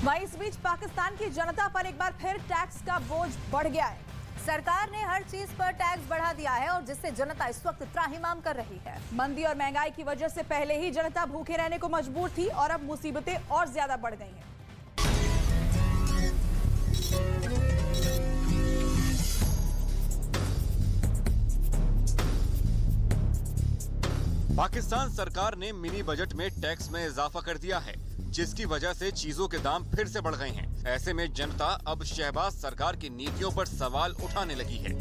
वहीं इस बीच पाकिस्तान की जनता पर एक बार फिर टैक्स का बोझ बढ़ गया है। सरकार ने हर चीज पर टैक्स बढ़ा दिया है और जिससे जनता इस वक्त त्राहिमाम कर रही है। मंदी और महंगाई की वजह से पहले ही जनता भूखे रहने को मजबूर थी और अब मुसीबतें और ज्यादा बढ़ गई हैं। पाकिस्तान सरकार ने मिनी बजट में टैक्स में इजाफा कर दिया है, जिसकी वजह से चीजों के दाम फिर से बढ़ गए हैं। ऐसे में जनता अब शहबाज सरकार की नीतियों पर सवाल उठाने लगी है।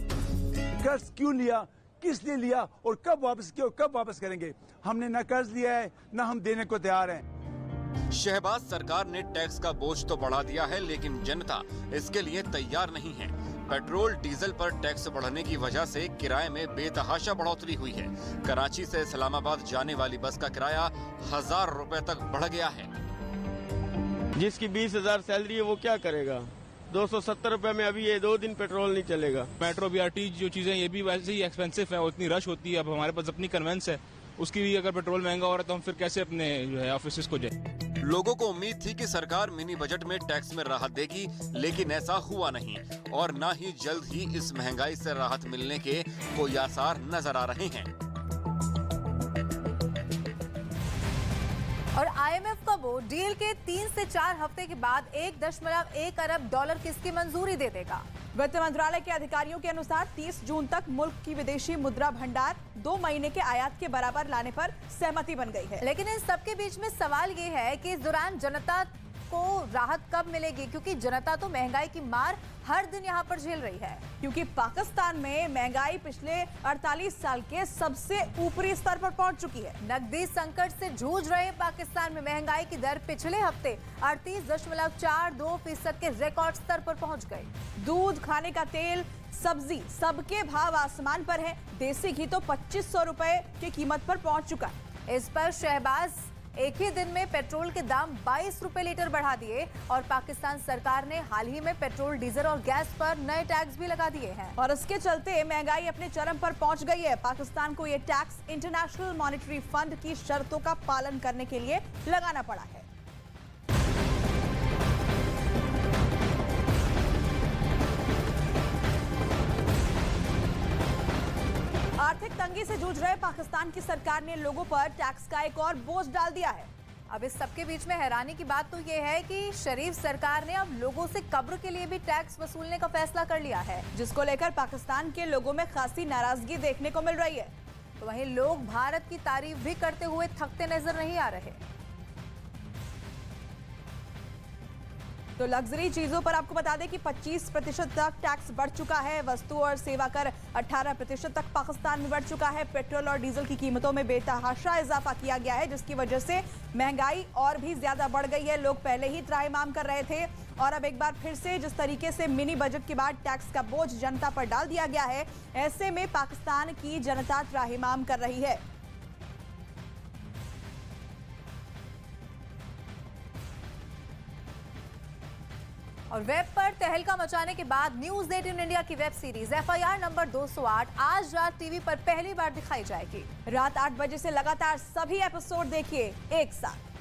कर्ज क्यों लिया, किस लिए लिया और कब वापस किया और कब वापस करेंगे? हमने न कर्ज लिया है न हम देने को तैयार हैं। शहबाज सरकार ने टैक्स का बोझ तो बढ़ा दिया है, लेकिन जनता इसके लिए तैयार नहीं है। पेट्रोल डीजल पर टैक्स बढ़ने की वजह से किराए में बेतहाशा बढ़ोतरी हुई है। कराची से इस्लामाबाद जाने वाली बस का किराया 1000 रुपए तक बढ़ गया है। जिसकी 20,000 सैलरी है वो क्या करेगा? 270 रुपए में अभी ये 2 दिन पेट्रोल नहीं चलेगा। मेट्रो BRT जो चीजें ये भी वैसे ही एक्सपेंसिव है, उतनी रश होती है। अब हमारे पास अपनी कन्वेंस है, उसकी भी अगर पेट्रोल महंगा हो रहा है तो हम फिर कैसे अपने जो है ऑफिस को जाए। लोगों को उम्मीद थी कि सरकार मिनी बजट में टैक्स में राहत देगी, लेकिन ऐसा हुआ नहीं और न ही जल्द ही इस महंगाई से राहत मिलने के कोई आसार नजर आ रहे हैं। और IMF का बोर्ड डील के 3 से 4 हफ्ते के बाद 1.1 अरब डॉलर की इसकी मंजूरी दे देगा। वित्त मंत्रालय के अधिकारियों के अनुसार 30 जून तक मुल्क की विदेशी मुद्रा भंडार 2 महीने के आयात के बराबर लाने पर सहमति बन गई है। लेकिन इन सबके बीच में सवाल ये है कि इस दौरान जनता को राहत कब मिलेगी, क्योंकि जनता तो महंगाई की मार हर दिन यहाँ पर झेल रही है। क्योंकि पाकिस्तान में महंगाई पिछले 48 साल के सबसे ऊपरी स्तर पर पहुंच चुकी है। नकदी संकट से जूझ रहे पाकिस्तान में महंगाई की दर पिछले हफ्ते 38.42% के रिकॉर्ड स्तर पर पहुंच गई। दूध, खाने का तेल, सब्जी सबके भाव आसमान पर हैं। देसी घी तो 2500 रुपए की कीमत पर पहुंच चुका है। इस पर शहबाज एक ही दिन में पेट्रोल के दाम 22 रुपए लीटर बढ़ा दिए और पाकिस्तान सरकार ने हाल ही में पेट्रोल, डीजल और गैस पर नए टैक्स भी लगा दिए हैं। और इसके चलते महंगाई अपने चरम पर पहुंच गई है। पाकिस्तान को ये टैक्स इंटरनेशनल मॉनेटरी फंड की शर्तों का पालन करने के लिए लगाना पड़ा है। आर्थिक तंगी से जूझ रहे पाकिस्तान की सरकार ने लोगों पर टैक्स का एक और बोझ डाल दिया है। अब इस सबके बीच में हैरानी की बात तो यह है कि शरीफ सरकार ने अब लोगों से कब्र के लिए भी टैक्स वसूलने का फैसला कर लिया है, जिसको लेकर पाकिस्तान के लोगों में खासी नाराजगी देखने को मिल रही है। तो वहीं लोग भारत की तारीफ भी करते हुए थकते नजर नहीं आ रहे। तो लग्जरी चीजों पर आपको बता दें कि 25% तक टैक्स बढ़ चुका है। वस्तु और सेवा कर 18% तक पाकिस्तान में बढ़ चुका है। पेट्रोल और डीजल की कीमतों में बेतहाशा इजाफा किया गया है, जिसकी वजह से महंगाई और भी ज्यादा बढ़ गई है। लोग पहले ही त्राहिमाम कर रहे थे और अब एक बार फिर से जिस तरीके से मिनी बजट के बाद टैक्स का बोझ जनता पर डाल दिया गया है, ऐसे में पाकिस्तान की जनता त्राहिमाम कर रही है। और वेब पर तहलका मचाने के बाद न्यूज 18 इंडिया की वेब सीरीज FIR नंबर 208 आज रात टीवी पर पहली बार दिखाई जाएगी। रात 8 बजे से लगातार सभी एपिसोड देखिए एक साथ।